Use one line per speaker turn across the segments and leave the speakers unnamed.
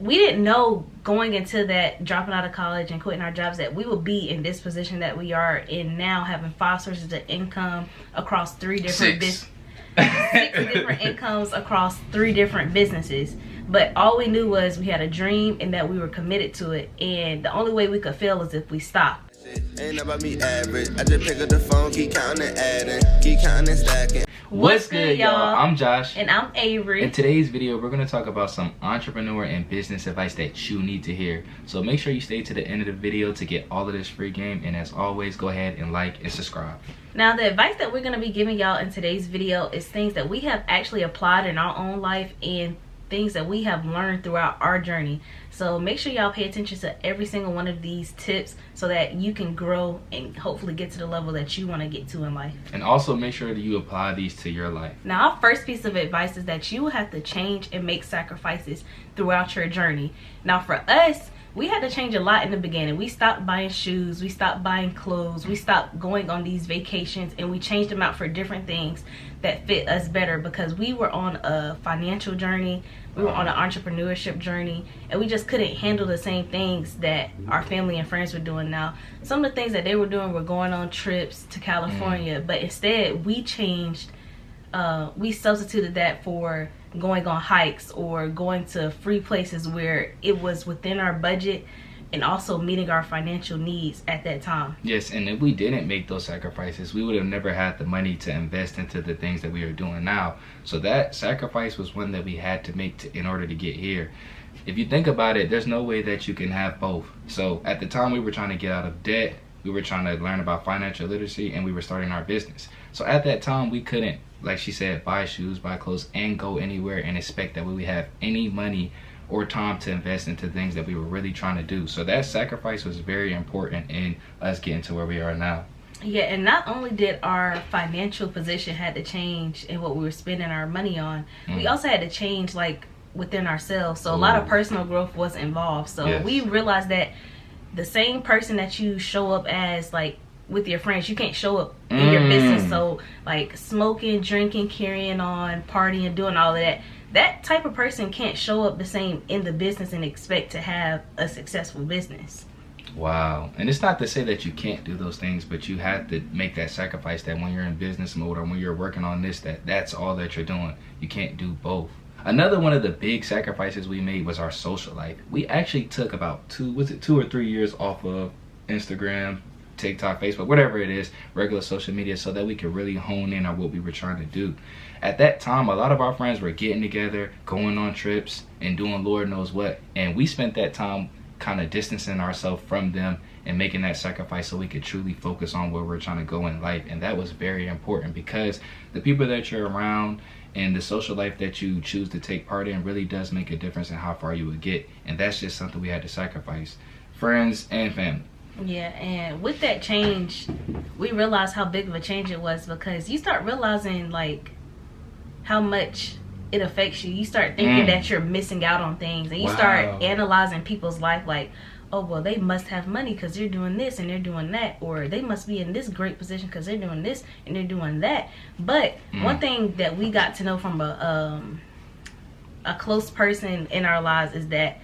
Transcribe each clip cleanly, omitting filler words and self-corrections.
we didn't know going into that, dropping out of college and quitting our jobs, that we would be in this position that we are in now, having 5 sources of income across 3 different businesses. 6 different incomes across 3 different businesses. But all we knew was we had a dream and that we were committed to it, and the only way we could fail is if we stopped.
Ain't about me average. I just pick up the phone, keep counting and adding, keep counting and stacking.
What's good, y'all? I'm Josh.
And I'm Avery.
In today's video, we're going to talk about some entrepreneur and business advice that you need to hear. So make sure you stay to the end of the video to get all of this free game. And as always, go ahead and like and subscribe.
Now, the advice that we're going to be giving y'all in today's video is things that we have actually applied in our own life and things that we have learned throughout our journey. So make sure y'all pay attention to every single one of these tips so that you can grow and hopefully get to the level that you want to get to in life.
And also make sure that you apply these to your life.
Now, our first piece of advice is that you will have to change and make sacrifices throughout your journey. Now, for us, we had to change a lot in the beginning. We stopped buying shoes, we stopped buying clothes, we stopped going on these vacations, and we changed them out for different things that fit us better because we were on a financial journey, we were on an entrepreneurship journey, and we just couldn't handle the same things that our family and friends were doing. Now, some of the things that they were doing were going on trips to California, but instead we changed, we substituted that for going on hikes or going to free places where it was within our budget and also meeting our financial needs at that time.
Yes, and if we didn't make those sacrifices, we would have never had the money to invest into the things that we are doing now. So that sacrifice was one that we had to make in order to get here. If you think about it, there's no way that you can have both. So at the time, we were trying to get out of debt, we were trying to learn about financial literacy, and we were starting our business. So at that time, we couldn't, like she said, buy shoes, buy clothes, and go anywhere and expect that we would have any money or time to invest into things that we were really trying to do. So that sacrifice was very important in us getting to where we are now.
Yeah, and not only did our financial position had to change in what we were spending our money on, we also had to change like within ourselves. So a lot of personal growth was involved. So we realized that the same person that you show up as, like with your friends, you can't show up in your business. So like smoking, drinking, carrying on, partying, doing all of that, that type of person can't show up the same in the business and expect to have a successful business.
Wow. And it's not to say that you can't do those things, but you have to make that sacrifice that when you're in business mode or when you're working on this, that's all that you're doing. You can't do both. Another one of the big sacrifices we made was our social life. We actually took about 2 or 3 years off of Instagram, TikTok, Facebook, whatever it is, regular social media, so that we could really hone in on what we were trying to do. At that time, a lot of our friends were getting together, going on trips, and doing Lord knows what. And we spent that time kind of distancing ourselves from them and making that sacrifice so we could truly focus on where we're trying to go in life. And that was very important because the people that you're around and the social life that you choose to take part in really does make a difference in how far you would get. And that's just something we had to sacrifice. Friends and family.
Yeah, and with that change, we realized how big of a change it was because you start realizing like how much it affects you. You start thinking that you're missing out on things, and you start analyzing people's life like, oh, well, they must have money because they're doing this and they're doing that, or they must be in this great position because they're doing this and they're doing that. But one thing that we got to know from a close person in our lives is that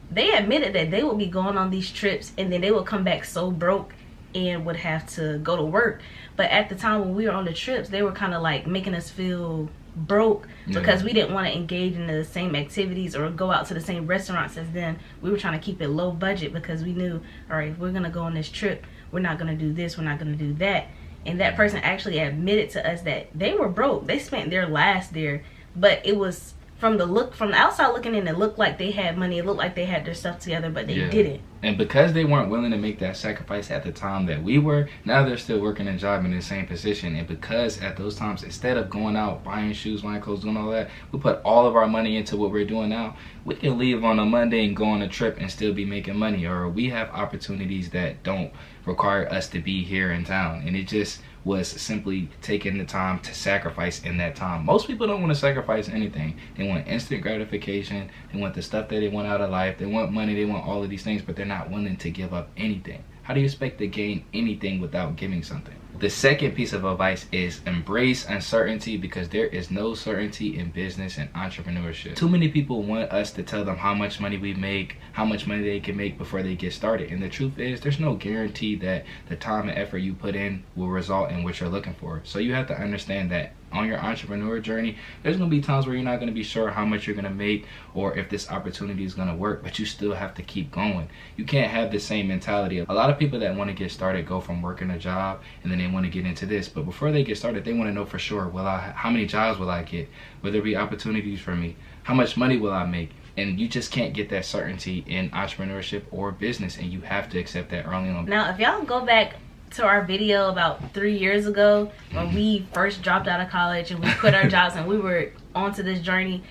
they admitted that they would be going on these trips and then they would come back so broke and would have to go to work. But at the time when we were on the trips, they were kind of like making us feel broke because we didn't want to engage in the same activities or go out to the same restaurants as them. We were trying to keep it low budget because we knew, all right, if we're going to go on this trip, we're not going to do this, we're not going to do that. And that person actually admitted to us that they were broke. They spent their last there, but it was from the outside looking in, it looked like they had money, it looked like they had their stuff together, but they didn't.
And because they weren't willing to make that sacrifice at the time that we were, now they're still working a job in the same position. And because at those times, instead of going out, buying shoes, buying clothes, doing all that, we put all of our money into what we're doing now, we can leave on a Monday and go on a trip and still be making money. Or we have opportunities that don't require us to be here in town. And it just was simply taking the time to sacrifice in that time. Most people don't want to sacrifice anything. They want instant gratification. They want the stuff that they want out of life. They want money. They want all of these things, but they're not willing to give up anything. How do you expect to gain anything without giving something? The second piece of advice is embrace uncertainty, because there is no certainty in business and entrepreneurship. Too many people want us to tell them how much money we make, how much money they can make before they get started. And the truth is, there's no guarantee that the time and effort you put in will result in what you're looking for. So you have to understand that on your entrepreneur journey, there's going to be times where you're not going to be sure how much you're going to make or if this opportunity is going to work, but you still have to keep going. You can't have the same mentality. A lot of people that want to get started go from working a job and then they want to get into this, but before they get started, they want to know for sure, how many jobs will I get? Will there be opportunities for me? How much money will I make? And you just can't get that certainty in entrepreneurship or business, and you have to accept that early on.
Now, if y'all go back to our video about 3 years ago when we first dropped out of college and we quit our jobs and we were onto this journey,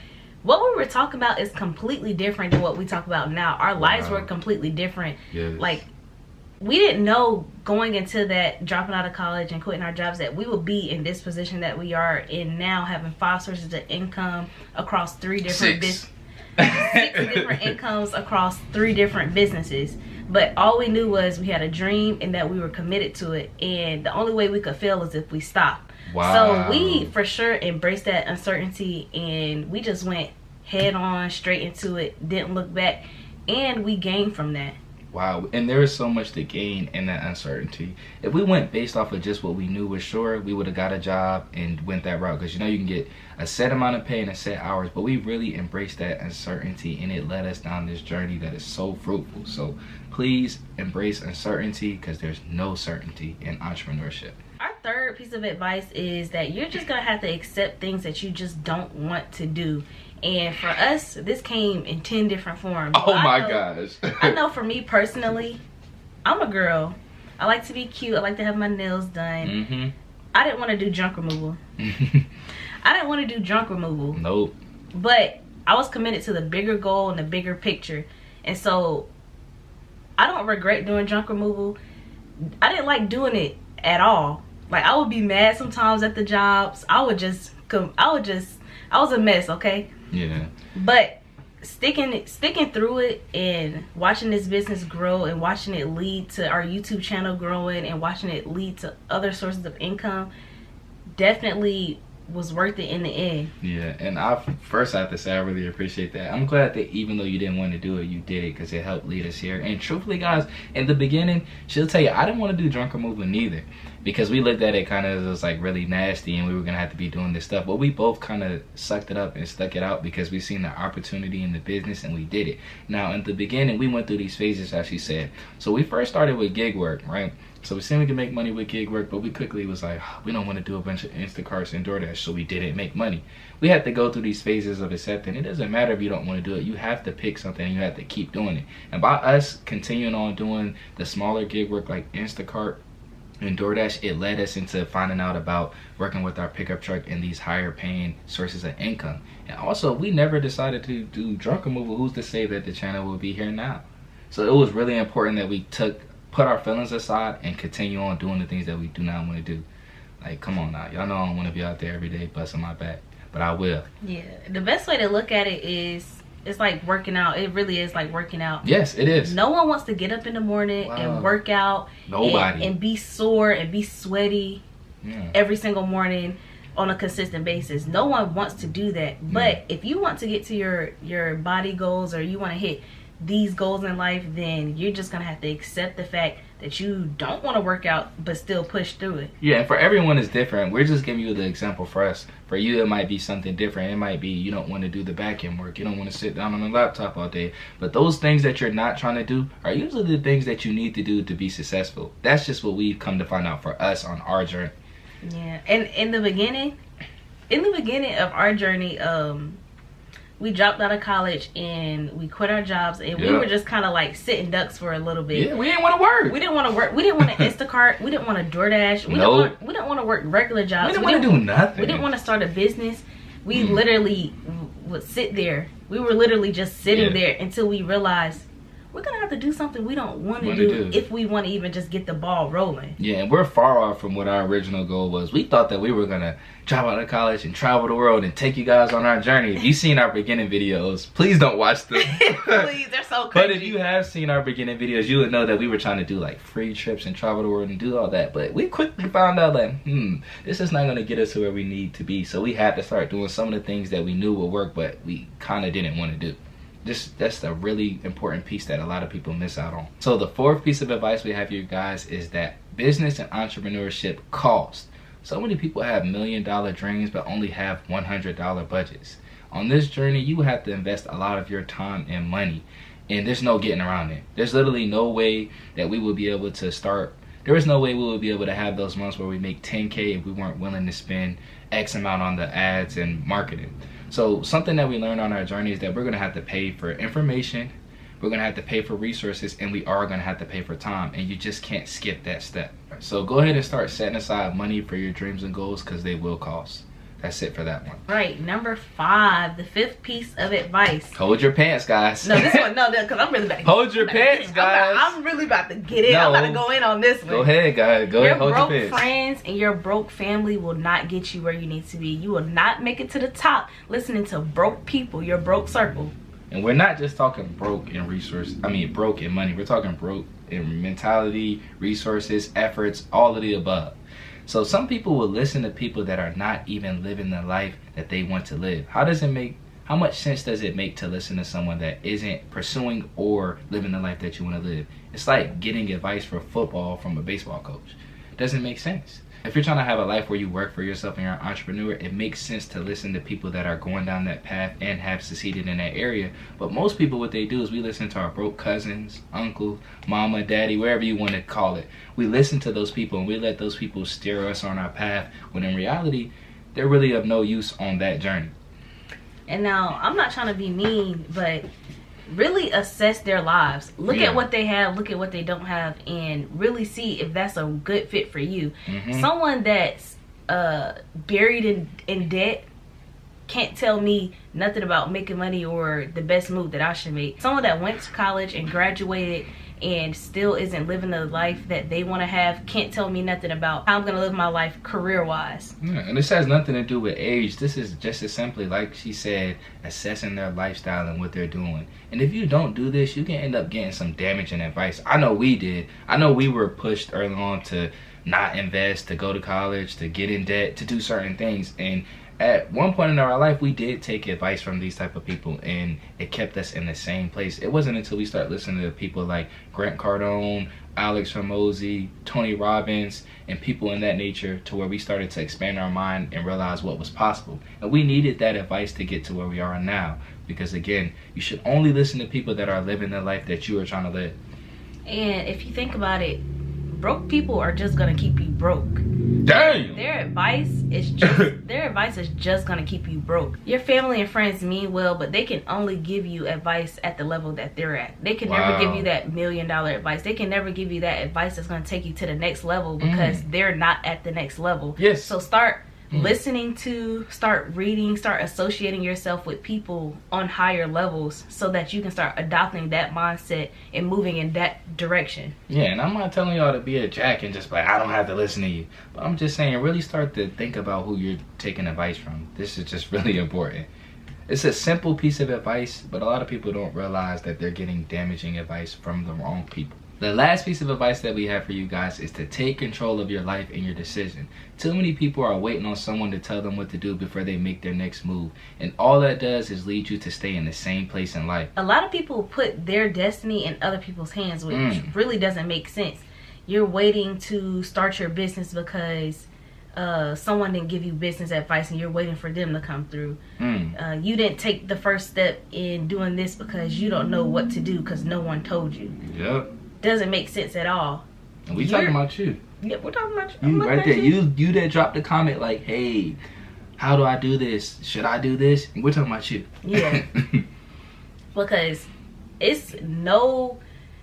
what we were talking about is completely different than what we talk about now. Our lives were completely different.
Yes.
Like, we didn't know going into that, dropping out of college and quitting our jobs, that we would be in this position that we are in now, having 5 sources of income across 3 different businesses. 6 different incomes across 3 different businesses. But all we knew was we had a dream and that we were committed to it, and the only way we could fail is if we stopped. So we for sure embraced that uncertainty, and we just went head on straight into it, didn't look back, and we gained from that.
Wow, and there is so much to gain in that uncertainty. If we went based off of just what we knew was sure, we would have got a job and went that route, because you know you can get a set amount of pay and a set hours, but we really embraced that uncertainty, and it led us down this journey that is so fruitful. So please embrace uncertainty, because there's no certainty in entrepreneurship.
Our third piece of advice is that you're just gonna have to accept things that you just don't want to do. And for us, this came in 10 different forms.
Oh my gosh.
I know for me personally, I'm a girl. I like to be cute. I like to have my nails done. I didn't want to do junk removal. I didn't want to do junk removal.
Nope.
But I was committed to the bigger goal and the bigger picture. And so I don't regret doing junk removal. I didn't like doing it at all. Like, I would be mad sometimes at the jobs. I was a mess, okay?
Yeah.
But sticking through it and watching this business grow and watching it lead to our YouTube channel growing and watching it lead to other sources of income definitely was worth it in the end.
Yeah, and I have to say I really appreciate that. I'm glad that even though you didn't want to do it, you did it, because it helped lead us here. And truthfully, guys, in the beginning, she'll tell you, I didn't want to do junk removal neither, because we looked at it kind of as like really nasty and we were gonna have to be doing this stuff. But we both kind of sucked it up and stuck it out because we seen the opportunity in the business and we did it. Now, in the beginning, we went through these phases, as she said. So we first started with gig work, right? So we seen we could make money with gig work, but we quickly was like, we don't want to do a bunch of Instacarts and DoorDash, so we didn't make money. We had to go through these phases of accepting. It doesn't matter if you don't want to do it. You have to pick something and you have to keep doing it. And by us continuing on doing the smaller gig work like Instacart and DoorDash, it led us into finding out about working with our pickup truck and these higher paying sources of income. And also, we never decided to do junk removal. Who's to say that the channel will be here now? So it was really important that we put our feelings aside and continue on doing the things that we do not want to do. Like, come on now, y'all know I don't want to be out there every day busting my back, but I will. Yeah,
the best way to look at it is, it's like working out. It really is like working out.
Yes, it is.
No one wants to get up in the morning and work out.
Nobody.
And be sore and be sweaty every single morning on a consistent basis. No one wants to do that. But if you want to get to your body goals, or you want to hit these goals in life, then you're just gonna have to accept the fact that you don't want to work out but still push through it.
Yeah, and for everyone it's different. We're just giving you the example for us. For you, it might be something different. It might be you don't want to do the back end work. You don't want to sit down on a laptop all day. But those things that you're not trying to do are usually the things that you need to do to be successful. That's just what we've come to find out for us on our journey.
Yeah, and in the beginning of our journey, we dropped out of college and we quit our jobs, and we were just kind of like sitting ducks for a little bit.
Yeah, we didn't want to work.
We didn't want to work. We didn't want to Instacart. We didn't want to DoorDash. We didn't want to work regular jobs.
We didn't want to do nothing.
We didn't want to start a business. We literally would sit there. We were literally just sitting there until we realized we're gonna have to do something we don't want to do if we want to even just get the ball rolling.
Yeah, and we're far off from what our original goal was. We thought that we were gonna drop out of college and travel the world and take you guys on our journey. If you've seen our beginning videos, please don't watch them.
Please, they're so crazy.
But if you have seen our beginning videos, you would know that we were trying to do like free trips and travel the world and do all that. But we quickly found out that this is not gonna get us to where we need to be. So we had to start doing some of the things that we knew would work, but we kind of didn't want to do. That's a really important piece that a lot of people miss out on. So the fourth piece of advice we have for you guys is that business and entrepreneurship cost. So many people have $1 million dreams but only have $100 budgets. On this journey, you have to invest a lot of your time and money, and there's no getting around it. There's literally no way that we will be able to start. There is no way we will be able to have those months where we make 10K if we weren't willing to spend X amount on the ads and marketing. So something that we learned on our journey is that we're going to have to pay for information, we're going to have to pay for resources, and we are going to have to pay for time, and you just can't skip that step. So go ahead and start setting aside money for your dreams and goals, because they will cost. That's it for that one.
Right, number 5, the 5th piece of advice.
Hold your pants, guys.
No, this one, because I'm really about to
hold your pants, guys.
I'm really about to get in. I'm about to go in on this one.
Go ahead, guys. Go ahead, hold your pants.
Your broke friends and your broke family will not get you where you need to be. You will not make it to the top listening to broke people, your broke circle.
And we're not just talking broke in broke in money. We're talking broke in mentality, resources, efforts, all of the above. So some people will listen to people that are not even living the life that they want to live. How much sense does it make to listen to someone that isn't pursuing or living the life that you want to live? It's like getting advice for football from a baseball coach. It doesn't make sense. If you're trying to have a life where you work for yourself and you're an entrepreneur, it makes sense to listen to people that are going down that path and have succeeded in that area. But most people, what they do is we listen to our broke cousins, uncle, mama, daddy, wherever you want to call it. We listen to those people and we let those people steer us on our path, when in reality, they're really of no use on that journey.
And now, I'm not trying to be mean, but really assess their lives. Look at what they have, look at what they don't have, and really see if that's a good fit for you. Someone that's buried in debt can't tell me nothing about making money or the best move that I should make. Someone that went to college and graduated and still isn't living the life that they want to have can't tell me nothing about how I'm going to live my life career-wise.
Yeah, and this has nothing to do with age. This is just as simply, like she said, assessing their lifestyle and what they're doing. And if you don't do this, you can end up getting some damaging advice. I know we did. I know we were pushed early on to not invest, to go to college, to get in debt, to do certain things. And at one point in our life, we did take advice from these type of people, and it kept us in the same place. It wasn't until we started listening to people like Grant Cardone, Alex Hormozy, Tony Robbins, and people in that nature to where we started to expand our mind and realize what was possible. And we needed that advice to get to where we are now, because again, you should only listen to people that are living the life that you are trying to live.
And if you think about it, broke people are just gonna keep you broke.
Damn.
Their advice is just gonna keep you broke. Your family and friends mean well, but they can only give you advice at the level that they're at. They can never give you that $1 million advice. They can never give you that advice that's gonna take you to the next level, because they're not at the next level.
Yes.
So start listening to, start reading, start associating yourself with people on higher levels so that you can start adopting that mindset and moving in that direction.
Yeah, and I'm not telling y'all to be a jack and just like, I don't have to listen to you. But I'm just saying, really start to think about who you're taking advice from. This is just really important. It's a simple piece of advice, but a lot of people don't realize that they're getting damaging advice from the wrong people. The last piece of advice that we have for you guys is to take control of your life and your decision. Too many people are waiting on someone to tell them what to do before they make their next move. And all that does is lead you to stay in the same place in life.
A lot of people put their destiny in other people's hands, which really doesn't make sense. You're waiting to start your business because someone didn't give you business advice and you're waiting for them to come through. You didn't take the first step in doing this because you don't know what to do because no one told you.
Yep.
Doesn't make sense at all.
And we talking about you.
Yeah, we're talking about you.
You right there. You that dropped the comment like, hey, how do I do this? Should I do this? And we're talking about you.
Yeah. Because it's no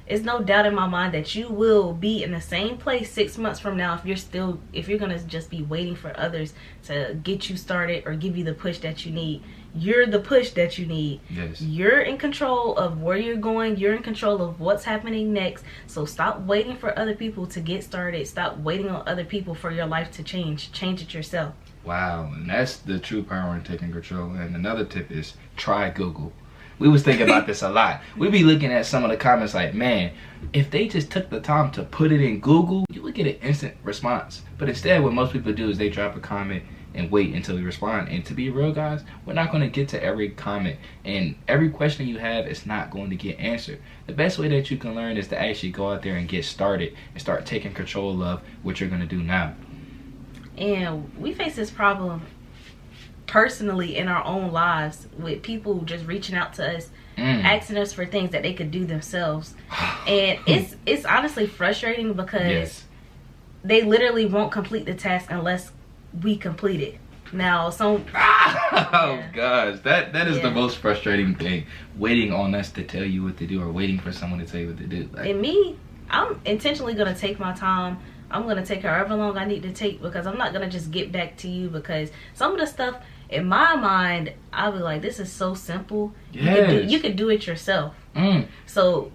it's no doubt in my mind that you will be in the same place 6 months from now if you're gonna just be waiting for others to get you started or give you the push that you need. You're the push that you need.
Yes.
You're in control of where you're going. You're in control of what's happening next. So stop waiting for other people to get started. Stop waiting on other people for your life to change. Change it yourself.
Wow, and that's the true power in taking control. And another tip is try Google. We was thinking about this a lot. We be looking at some of the comments like, man, if they just took the time to put it in Google, you would get an instant response. But instead, what most people do is they drop a comment and wait until we respond. And to be real, guys, we're not going to get to every comment, and every question you have is not going to get answered. The best way that you can learn is to actually go out there and get started and start taking control of what you're going to do now.
And we face this problem personally in our own lives with people just reaching out to us, asking us for things that they could do themselves. And it's honestly frustrating because they literally won't complete the task unless we complete it. Now,
oh gosh, that is the most frustrating thing, waiting on us to tell you what to do or waiting for someone to tell you what to do.
And me, I'm intentionally gonna take my time. I'm gonna take however long I need to take, because I'm not gonna just get back to you, because some of the stuff in my mind, I'll be like, this is so simple. You could do it yourself. So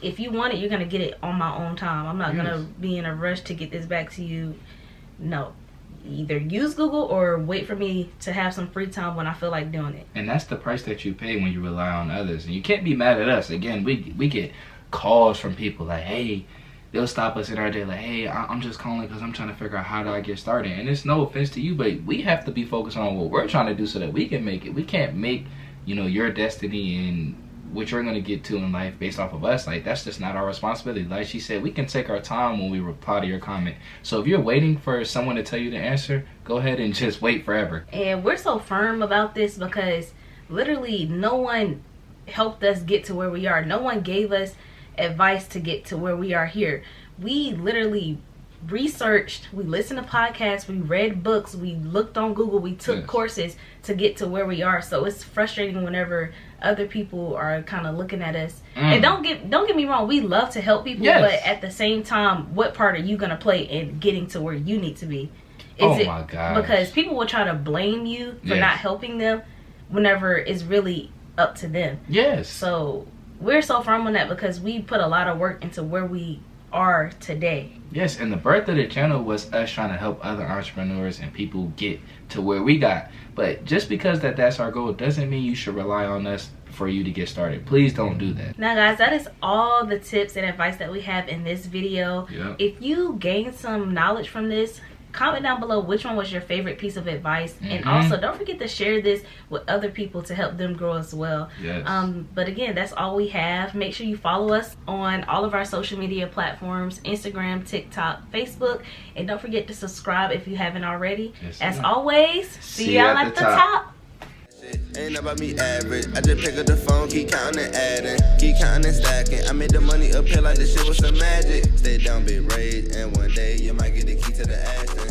if you want it, you're gonna get it on my own time. I'm not gonna be in a rush to get this back to you. No. Either use Google or wait for me to have some free time when I feel like doing it.
And that's the price that you pay when you rely on others. And you can't be mad at us. Again, we get calls from people like, hey, they'll stop us in our day like, hey, I'm just calling because I'm trying to figure out how do I get started. And it's no offense to you, but we have to be focused on what we're trying to do so that we can make it. We can't make, your destiny and what you're going to get to in life based off of us. Like, that's just not our responsibility. Like she said, we can take our time when we reply to your comment. So if you're waiting for someone to tell you the answer, go ahead and just wait forever.
And we're so firm about this because literally no one helped us get to where we are. No one gave us advice to get to where we are here. We literally researched, we listened to podcasts, we read books, we looked on Google, we took courses to get to where we are. So it's frustrating whenever other people are kind of looking at us. And don't get me wrong, we love to help people, but at the same time, what part are you gonna play in getting to where you need to be?
My God!
Because people will try to blame you for not helping them whenever it's really up to them. So we're so firm on that because we put a lot of work into where we are today.
Yes, and the birth of the channel was us trying to help other entrepreneurs and people get to where we got. But just because that's our goal doesn't mean you should rely on us for you to get started. Please don't do that.
Now guys, that is all the tips and advice that we have in this video. If you gained some knowledge from this, comment down below which one was your favorite piece of advice. And also don't forget to share this with other people to help them grow as well. But again, that's all we have. Make sure you follow us on all of our social media platforms: Instagram, TikTok, Facebook, and don't forget to subscribe if you haven't already. As always, see y'all at the top.
Ain't about me average. I just pick up the phone, keep counting and adding, keep counting and stacking. I made the money appear like this shit was some magic. Stay down, big raised, and one day you might get the key to the action.